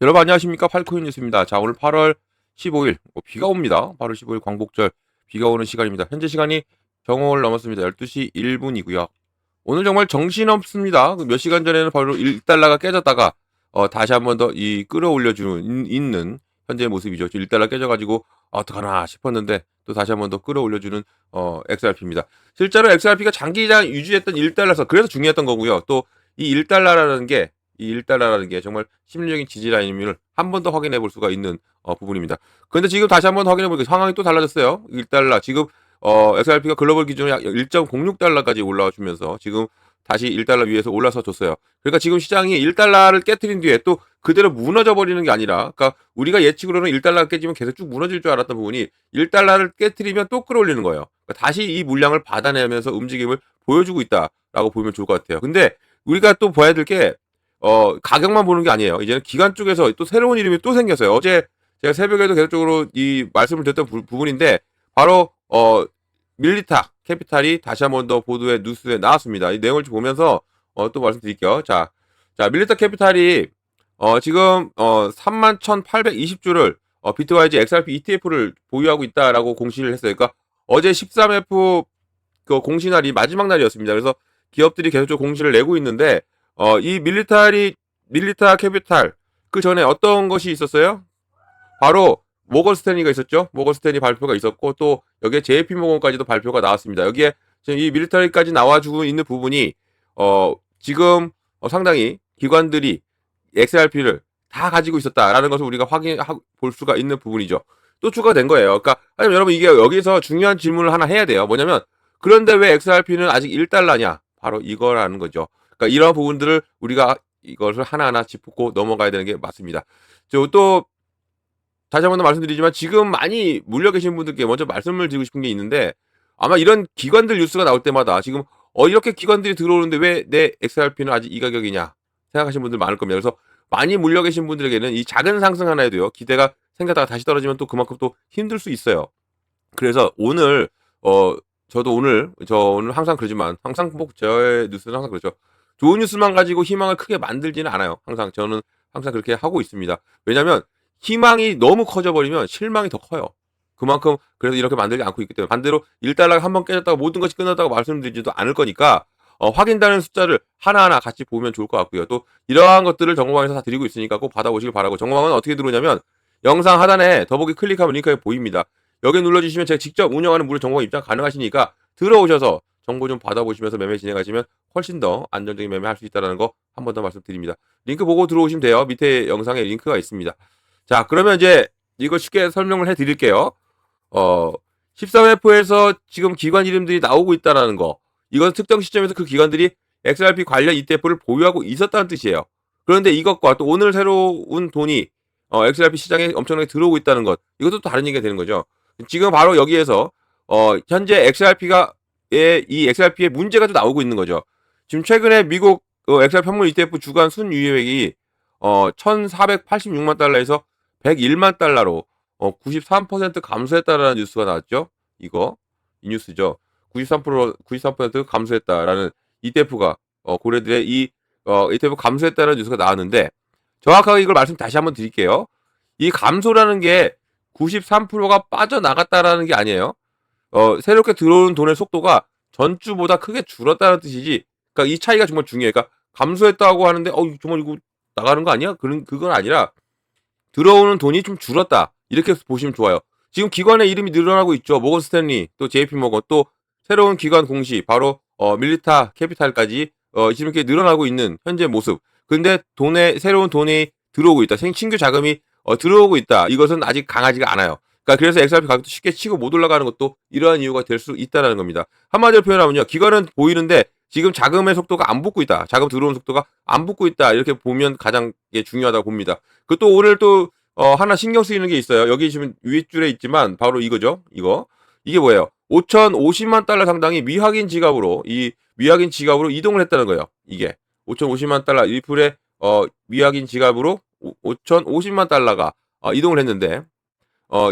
여러분 안녕하십니까? 팔코인 뉴스입니다. 자, 오늘 8월 15일 비가 옵니다. 8월 15일 광복절 비가 오는 시간입니다. 현재 시간이 정오를 넘었습니다. 12시 1분이고요. 오늘 정말 정신없습니다. 몇 시간 전에는 바로 1달러가 깨졌다가 다시 한번 더 이 끌어올려주는 있는 현재의 모습이죠. 1달러 깨져가지고 어떡하나 싶었는데 또 다시 한번 더 끌어올려주는 XRP입니다. 실제로 XRP가 장기간 유지했던 1달러서 그래서 중요했던 거고요. 또 이 1달러라는 게 이 1달러라는 게 정말 심리적인 지지라인임을 한 번 더 확인해 볼 수가 있는 부분입니다. 그런데 지금 다시 한번 확인해 보니까 상황이 또 달라졌어요. 1달러 지금 XRP가 글로벌 기준으로 약 1.06달러까지 올라와 주면서 지금 다시 1달러 위에서 올라서 줬어요. 그러니까 지금 시장이 1달러를 깨트린 뒤에 또 그대로 무너져 버리는 게 아니라, 그러니까 우리가 예측으로는 1달러가 깨지면 계속 쭉 무너질 줄 알았던 부분이 1달러를 깨트리면 또 끌어올리는 거예요. 그러니까 다시 이 물량을 받아내면서 움직임을 보여주고 있다라고 보면 좋을 것 같아요. 근데 우리가 또 봐야 될 게 가격만 보는 게 아니에요. 이제는 기관 쪽에서 또 새로운 이름이 또 생겼어요. 어제 제가 새벽에도 계속적으로 이 말씀을 드렸던 부분인데 바로 밀리타 캐피탈이 다시 한번 더 보도에 뉴스에 나왔습니다. 이 내용을 좀 보면서 또 말씀드릴게요. 자, 밀리타 캐피탈이 지금 31,820주를 비트와이즈 XRP ETF를 보유하고 있다라고 공시를 했어요. 그러니까 어제 13F 그 공시 날이 마지막 날이었습니다. 그래서 기업들이 계속적으로 공시를 내고 있는데 이 밀리타 캐피탈 그 전에 어떤 것이 있었어요? 바로 모건 스탠리가 있었죠. 모건 스탠리 발표가 있었고 또 여기에 JP 모건까지도 발표가 나왔습니다. 여기에 지금 이 밀리터리까지 나와주고 있는 부분이 지금 상당히 기관들이 XRP를 다 가지고 있었다라는 것을 우리가 볼 수가 있는 부분이죠. 또 추가된 거예요. 그러니까 하지만 여러분 이게 여기서 중요한 질문을 하나 해야 돼요. 뭐냐면 그런데 왜 XRP는 아직 1달러냐? 바로 이거라는 거죠. 그러니까 이런 부분들을 우리가 이것을 하나하나 짚고 넘어가야 되는 게 맞습니다. 또 다시 한번 더 말씀드리지만 지금 많이 물려 계신 분들께 먼저 말씀을 드리고 싶은 게 있는데 아마 이런 기관들 뉴스가 나올 때마다 지금 이렇게 기관들이 들어오는데 왜 내 XRP는 아직 이 가격이냐 생각하시는 분들 많을 겁니다. 그래서 많이 물려 계신 분들에게는 이 작은 상승 하나에도요 기대가 생겼다가 다시 떨어지면 또 그만큼 또 힘들 수 있어요. 그래서 오늘 저도 오늘 항상 그러지만 항상 뭐 저의 뉴스는 항상 그렇죠. 좋은 뉴스만 가지고 희망을 크게 만들지는 않아요. 항상 저는 항상 그렇게 하고 있습니다. 왜냐하면 희망이 너무 커져버리면 실망이 더 커요. 그만큼 그래서 이렇게 만들지 않고 있기 때문에 반대로 1달러가 한번 깨졌다고 모든 것이 끝났다고 말씀드리지도 않을 거니까 확인되는 숫자를 하나하나 같이 보면 좋을 것 같고요. 또 이러한 것들을 정보방에서 다 드리고 있으니까 꼭 받아보시길 바라고 정보방은 어떻게 들어오냐면 영상 하단에 더보기 클릭하면 링크가 보입니다. 여기 눌러주시면 제가 직접 운영하는 무료 정보 입장 가능하시니까 들어오셔서 정보 좀 받아보시면서 매매 진행하시면 훨씬 더 안정적인 매매할 수 있다는 거 한 번 더 말씀드립니다. 링크 보고 들어오시면 돼요. 밑에 영상에 링크가 있습니다. 자, 그러면 이제 이거 쉽게 설명을 해드릴게요. 13F에서 지금 기관 이름들이 나오고 있다는 거. 이건 특정 시점에서 그 기관들이 XRP 관련 ETF를 보유하고 있었다는 뜻이에요. 그런데 이것과 또 오늘 새로운 돈이 XRP 시장에 엄청나게 들어오고 있다는 것. 이것도 또 다른 얘기가 되는 거죠. 지금 바로 여기에서 현재 이 XRP의 문제가 또 나오고 있는 거죠. 지금 최근에 미국 XRP 현물 ETF 주간 순유효액이 1,486만 달러에서 101만 달러로 93% 감소했다라는 뉴스가 나왔죠. 이 뉴스죠. 93% 감소했다라는 ETF가 고래들의 이 ETF 감소했다는 뉴스가 나왔는데 정확하게 이걸 말씀 다시 한번 드릴게요. 이 감소라는 게 93%가 빠져나갔다라는 게 아니에요. 새롭게 들어오는 돈의 속도가 전주보다 크게 줄었다는 뜻이지. 그러니까 이 차이가 정말 중요해요. 그러니까 감소했다고 하는데 정말 이거 나가는 거 아니야? 그건 아니라 들어오는 돈이 좀 줄었다. 이렇게 보시면 좋아요. 지금 기관의 이름이 늘어나고 있죠. 모건 스탠리, 또 JP 모건, 또 새로운 기관 공시, 바로 밀리타 캐피탈까지 지금 이렇게 늘어나고 있는 현재 모습. 근데 새로운 돈이 들어오고 있다. 신규 자금이 들어오고 있다. 이것은 아직 강하지가 않아요. 그러니까 그래서 XRP 가격도 쉽게 치고 못 올라가는 것도 이러한 이유가 될 수 있다는 겁니다. 한마디로 표현하면요. 기관은 보이는데 지금 자금의 속도가 안 붙고 있다. 자금 들어오는 속도가 안 붙고 있다. 이렇게 보면 가장 중요하다고 봅니다. 그또 오늘 또 하나 신경 쓰이는 게 있어요. 여기 지금 윗줄에 있지만 바로 이거죠. 이게 뭐예요? 5,050만 달러 상당이 미확인 지갑으로 이동을 했다는 거예요. 이게 5,050만 달러 리플의 미확인 지갑으로 5,050만 달러가 이동을 했는데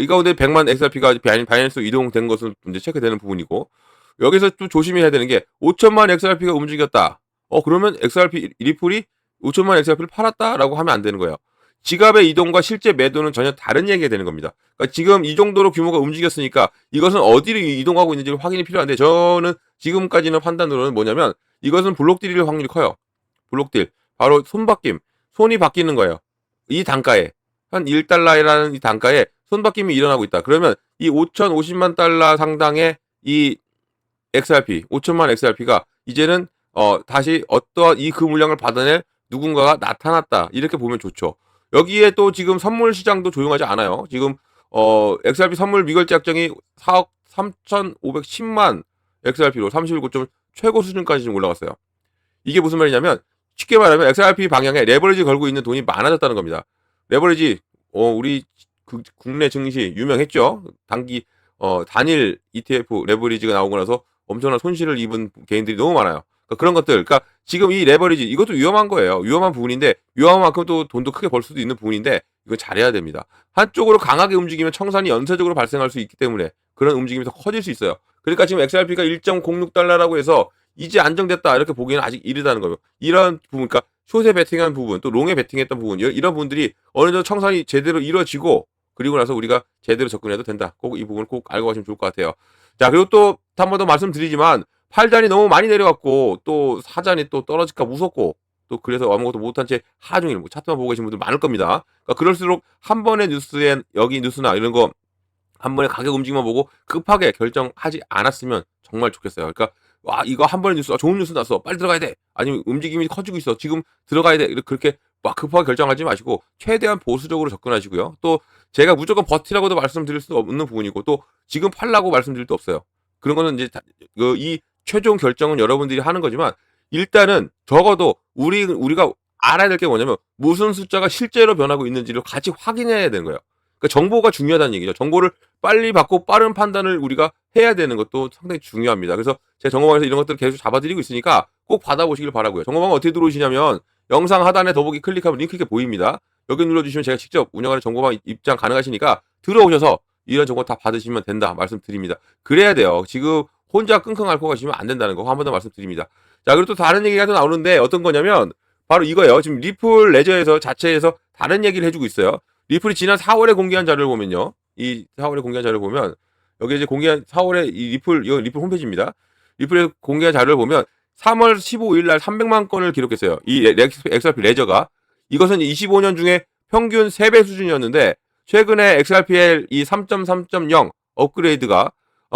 이 가운데 100만 XRP가 바이낸스로 이동된 것은 이제 체크되는 부분이고 여기서 또 조심해야 되는 게 5천만 XRP가 움직였다. 그러면 XRP 리플이 5천만 XRP를 팔았다라고 하면 안 되는 거예요. 지갑의 이동과 실제 매도는 전혀 다른 얘기가 되는 겁니다. 그러니까 지금 이 정도로 규모가 움직였으니까 이것은 어디로 이동하고 있는지 확인이 필요한데 저는 지금까지는 판단으로는 뭐냐면 이것은 블록딜일 확률이 커요. 블록딜. 바로 손바뀜. 손이 바뀌는 거예요. 이 단가에. 한 1달러라는 이 단가에 손바뀜이 일어나고 있다. 그러면 이 5,050만 달러 상당의 이 XRP, 5천만 XRP가 이제는 다시 어떠한 이 그 물량을 받아낼 누군가가 나타났다. 이렇게 보면 좋죠. 여기에 또 지금 선물 시장도 조용하지 않아요. 지금 XRP 선물 미결제 약정이 4억 3,510만 XRP로 30일 고점 최고 수준까지 지금 올라갔어요. 이게 무슨 말이냐면 쉽게 말하면 XRP 방향에 레버리지 걸고 있는 돈이 많아졌다는 겁니다. 레버리지 우리 국내 증시 유명했죠. 단일 ETF 레버리지가 나오고 나서 엄청난 손실을 입은 개인들이 너무 많아요. 그러니까 그런 것들, 그러니까 지금 이 레버리지 이것도 위험한 거예요. 위험한 부분인데 위험한 만큼 또 돈도 크게 벌 수도 있는 부분인데 이건 잘해야 됩니다. 한쪽으로 강하게 움직이면 청산이 연쇄적으로 발생할 수 있기 때문에 그런 움직임이 더 커질 수 있어요. 그러니까 지금 XRP가 1.06달러라고 해서 이제 안정됐다 이렇게 보기에는 아직 이르다는 거예요. 이런 부분, 그러니까 숏에 베팅한 부분, 또 롱에 베팅했던 부분, 이런 부분들이 어느 정도 청산이 제대로 이루어지고 그리고 나서 우리가 제대로 접근해도 된다. 꼭 이 부분을 꼭 알고 가시면 좋을 것 같아요. 자, 그리고 또 한 번 더 말씀드리지만 8잔이 너무 많이 내려갔고 또 4잔이 또 떨어질까 무섭고 또 그래서 아무것도 못한 채 하중일 뭐 차트만 보고 계신 분들 많을 겁니다. 그러니까 그럴수록 한 번의 뉴스에 여기 뉴스나 이런 거 한 번에 가격 움직임만 보고 급하게 결정하지 않았으면 정말 좋겠어요. 그러니까 와 이거 한 번의 뉴스 좋은 뉴스 났어 빨리 들어가야 돼. 아니면 움직임이 커지고 있어 지금 들어가야 돼. 그렇게 막 급하게 결정하지 마시고 최대한 보수적으로 접근하시고요. 또 제가 무조건 버티라고도 말씀드릴 수 없는 부분이고 또 지금 팔라고 말씀드릴 수 없어요. 그런 거는 이제 이 최종 결정은 여러분들이 하는 거지만 일단은 적어도 우리가 알아야 될 게 뭐냐면 무슨 숫자가 실제로 변하고 있는지를 같이 확인해야 되는 거예요. 그러니까 정보가 중요하다는 얘기죠. 정보를 빨리 받고 빠른 판단을 우리가 해야 되는 것도 상당히 중요합니다. 그래서 제가 정보방에서 이런 것들을 계속 잡아드리고 있으니까 꼭 받아보시길 바라고요. 정보방은 어떻게 들어오시냐면 영상 하단에 더보기 클릭하면 링크 이렇게 보입니다. 여기 눌러주시면 제가 직접 운영하는 정보방 입장 가능하시니까 들어오셔서 이런 정보 다 받으시면 된다 말씀드립니다. 그래야 돼요. 지금 혼자 끙끙 앓고 가시면 안 된다는 거 한 번 더 말씀드립니다. 자, 그리고 또 다른 얘기가 또 나오는데 어떤 거냐면 바로 이거예요. 지금 리플 레저에서 자체에서 다른 얘기를 해주고 있어요. 리플이 지난 4월에 공개한 자료를 보면요. 이 4월에 공개한 자료를 보면 여기 이제 공개한 4월에 이 리플 홈페이지입니다. 리플에 공개한 자료를 보면 3월 15일 날 300만 건을 기록했어요. 이 XRP 레저가 이것은 25년 중에 평균 3배 수준이었는데 최근에 XRPL 이 3.3.0 업그레이드가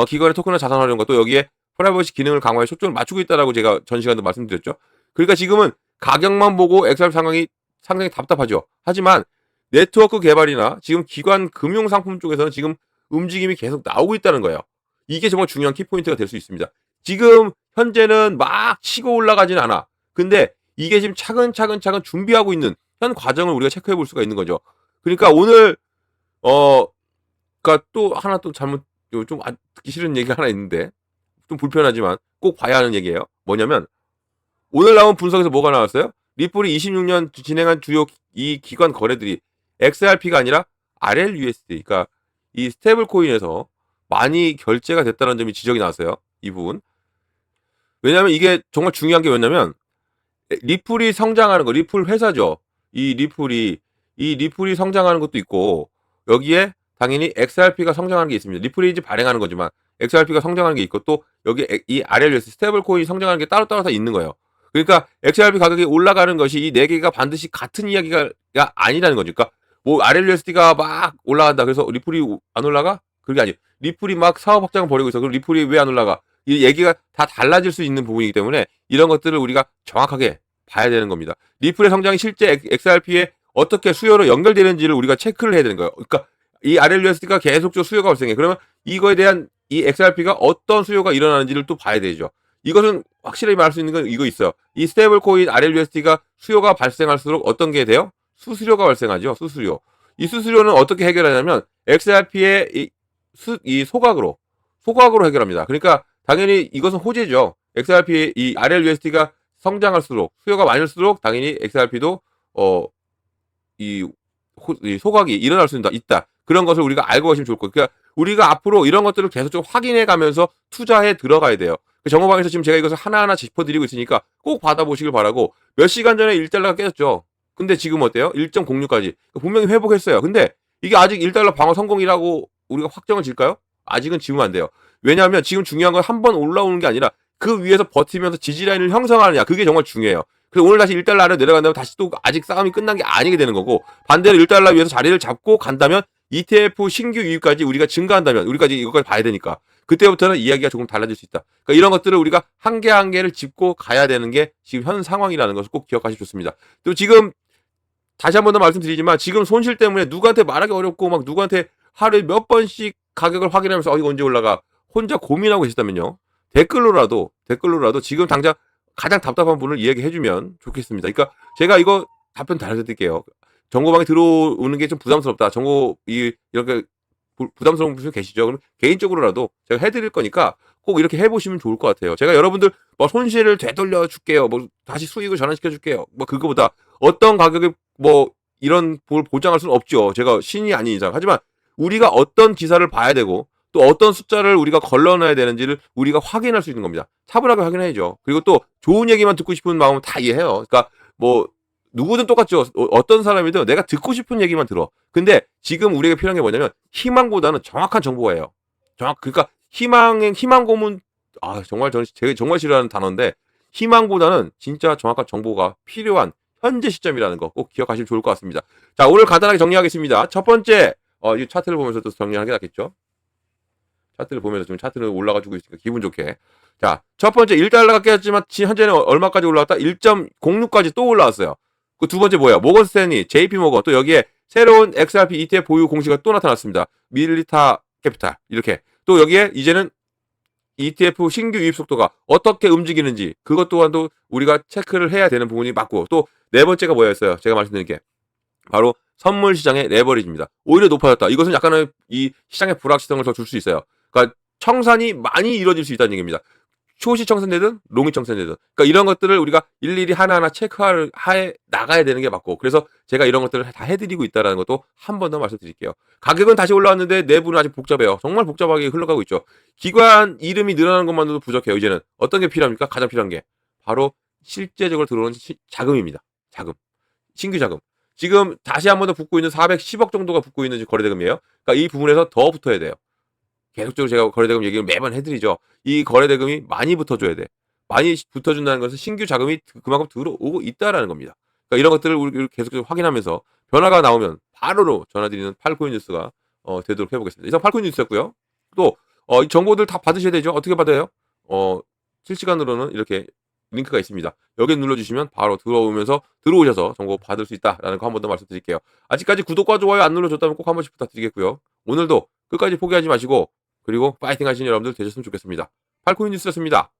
기관의 토큰을 자산 활용과 또 여기에 프라이버시 기능을 강화해 초점을 맞추고 있다라고 제가 전 시간도 말씀드렸죠. 그러니까 지금은 가격만 보고 XRP 상황이 상당히 답답하죠. 하지만 네트워크 개발이나 지금 기관 금융 상품 쪽에서는 지금 움직임이 계속 나오고 있다는 거예요. 이게 정말 중요한 키포인트가 될 수 있습니다. 지금 현재는 막 치고 올라가진 않아. 근데 이게 지금 차근차근 준비하고 있는 현 과정을 우리가 체크해 볼 수가 있는 거죠. 그러니까 오늘 그러니까 또 하나 또 잘못 좀 듣기 싫은 얘기가 하나 있는데 좀 불편하지만 꼭 봐야 하는 얘기예요. 뭐냐면 오늘 나온 분석에서 뭐가 나왔어요? 리플이 26년 진행한 주요 이 기관 거래들이 XRP가 아니라 RLUSD, 그러니까 이 스테이블 코인에서 많이 결제가 됐다는 점이 지적이 나왔어요. 이 부분. 왜냐하면 이게 정말 중요한 게 뭐냐면 리플이 성장하는 거, 리플 회사죠. 이 리플이 성장하는 것도 있고 여기에 당연히 XRP가 성장하는 게 있습니다. 리플이 이제 발행하는 거지만 XRP가 성장하는 게 있고 또 여기 이 RLUSD 스테이블 코인이 성장하는 게 따로따로 다 있는 거예요. 그러니까 XRP 가격이 올라가는 것이 이 네 개가 반드시 같은 이야기가 아니라는 거죠. 그러니까 뭐 RLUSD가 막 올라간다. 그래서 리플이 안 올라가? 그게 아니에요. 리플이 막 사업 확장을 벌이고 있어. 그럼 리플이 왜 안 올라가? 이 얘기가 다 달라질 수 있는 부분이기 때문에 이런 것들을 우리가 정확하게 봐야 되는 겁니다. 리플의 성장이 실제 XRP에 어떻게 수요로 연결되는지를 우리가 체크를 해야 되는 거예요. 그러니까 이 RLUSD가 계속적으로 수요가 발생해. 그러면 이거에 대한 이 XRP가 어떤 수요가 일어나는지를 또 봐야 되죠. 이것은 확실히 말할 수 있는 건 이거 있어요. 이 스테이블 코인 RLUSD가 수요가 발생할수록 어떤 게 돼요? 수수료가 발생하죠. 수수료. 이 수수료는 어떻게 해결하냐면 XRP의 이 소각으로 해결합니다. 그러니까 당연히 이것은 호재죠. XRP의 이 RLUSD가 성장할수록 수요가 많을수록 당연히 XRP도 이 소각이 일어날 수 있다. 그런 것을 우리가 알고 가시면 좋을 거예요. 그러니까 우리가 앞으로 이런 것들을 계속적으로 확인해 가면서 투자해 들어가야 돼요. 정보방에서 지금 제가 이것을 하나하나 짚어드리고 있으니까 꼭 받아보시길 바라고 몇 시간 전에 1달러가 깨졌죠. 근데 지금 어때요? 1.06까지. 분명히 회복했어요. 근데 이게 아직 1달러 방어 성공이라고 우리가 확정을 질까요? 아직은 지우면 안 돼요. 왜냐하면 지금 중요한 건 한 번 올라오는 게 아니라 그 위에서 버티면서 지지라인을 형성하느냐. 그게 정말 중요해요. 그래서 오늘 다시 1달러 아래로 내려간다면 다시 또 아직 싸움이 끝난 게 아니게 되는 거고, 반대로 1달러 위에서 자리를 잡고 간다면 ETF 신규 유입까지 우리가 증가한다면, 우리까지 이것까지 봐야 되니까 그때부터는 이야기가 조금 달라질 수 있다. 그러니까 이런 것들을 우리가 한 개 한 개를 짚고 가야 되는 게 지금 현 상황이라는 것을 꼭 기억하시면 좋습니다. 또 지금 다시 한 번 더 말씀드리지만 지금 손실 때문에 누구한테 말하기 어렵고 막 누구한테 하루에 몇 번씩 가격을 확인하면서 이거 언제 올라가 혼자 고민하고 계시다면요. 댓글로라도 지금 당장 가장 답답한 분을 이야기해주면 좋겠습니다. 그러니까 제가 이거 답변 달아드릴게요. 정보방에 들어오는 게 좀 부담스럽다. 이렇게 부담스러운 분이 계시죠? 그럼 개인적으로라도 제가 해드릴 거니까 꼭 이렇게 해보시면 좋을 것 같아요. 제가 여러분들 뭐 손실을 되돌려 줄게요. 뭐 다시 수익을 전환시켜 줄게요. 뭐 그거보다 어떤 가격에 뭐 이런 볼 보장할 수는 없죠. 제가 신이 아닌 이상. 하지만 우리가 어떤 기사를 봐야 되고 또 어떤 숫자를 우리가 걸러놔야 되는지를 우리가 확인할 수 있는 겁니다. 차분하게 확인해야죠. 그리고 또 좋은 얘기만 듣고 싶은 마음은 다 이해해요. 그러니까 뭐 누구든 똑같죠. 어떤 사람이든 내가 듣고 싶은 얘기만 들어. 근데 지금 우리에게 필요한 게 뭐냐면 희망보다는 정확한 정보예요. 그러니까 희망 고문. 정말 제가 정말 싫어하는 단어인데 희망보다는 진짜 정확한 정보가 필요한 현재 시점이라는 거 꼭 기억하시면 좋을 것 같습니다. 자, 오늘 간단하게 정리하겠습니다. 첫 번째, 이 차트를 보면서 또 정리하는 게 낫겠죠? 차트를 보면서 지금 차트는 올라가지고 있으니까 기분 좋게. 자, 첫 번째 1달러가 깨졌지만 현재는 얼마까지 올라왔다? 1.06까지 또 올라왔어요. 그 두 번째 뭐야? 모건 스탠리, JP 모건, 또 여기에 새로운 XRP ETF 보유 공시가 또 나타났습니다. 밀리타 캐피탈 이렇게. 또 여기에 이제는 ETF 신규 유입 속도가 어떻게 움직이는지 그것 또한도 우리가 체크를 해야 되는 부분이 맞고, 또 네 번째가 뭐였어요? 제가 말씀드린 게 바로 선물 시장의 레버리지입니다. 오히려 높아졌다. 이것은 약간의 이 시장의 불확실성을 더 줄 수 있어요. 그러니까 청산이 많이 이루어질 수 있다는 얘기입니다. 숏이 청산되든 롱이 청산되든, 그러니까 이런 것들을 우리가 일일이 하나하나 체크해 나가야 되는 게 맞고, 그래서 제가 이런 것들을 다 해드리고 있다는 것도 한 번 더 말씀드릴게요. 가격은 다시 올라왔는데 내부는 아직 복잡해요. 정말 복잡하게 흘러가고 있죠. 기관 이름이 늘어나는 것만으로도 부족해요. 이제는 어떤 게 필요합니까? 가장 필요한 게 바로 실제적으로 들어오는 자금입니다. 자금, 신규 자금. 지금 다시 한 번 더 붙고 있는 410억 정도가 붙고 있는 거래대금이에요. 그러니까 이 부분에서 더 붙어야 돼요. 계속적으로 제가 거래대금 얘기를 매번 해드리죠. 이 거래대금이 많이 붙어줘야 돼. 많이 붙어준다는 것은 신규 자금이 그만큼 들어오고 있다라는 겁니다. 그러니까 이런 것들을 우리 계속적으로 확인하면서 변화가 나오면 바로로 전화드리는 팔코인 뉴스가 되도록 해보겠습니다. 이상 팔코인 뉴스였고요. 또 이 정보들 다 받으셔야 되죠. 어떻게 받아요? 실시간으로는 이렇게 링크가 있습니다. 여기 눌러주시면 바로 들어오셔서 정보 받을 수 있다라는 거 한 번 더 말씀드릴게요. 아직까지 구독과 좋아요 안 눌러줬다면 꼭 한 번씩 부탁드리겠고요. 오늘도 끝까지 포기하지 마시고, 그리고 파이팅 하시는 여러분들 되셨으면 좋겠습니다. 팔코인 뉴스였습니다.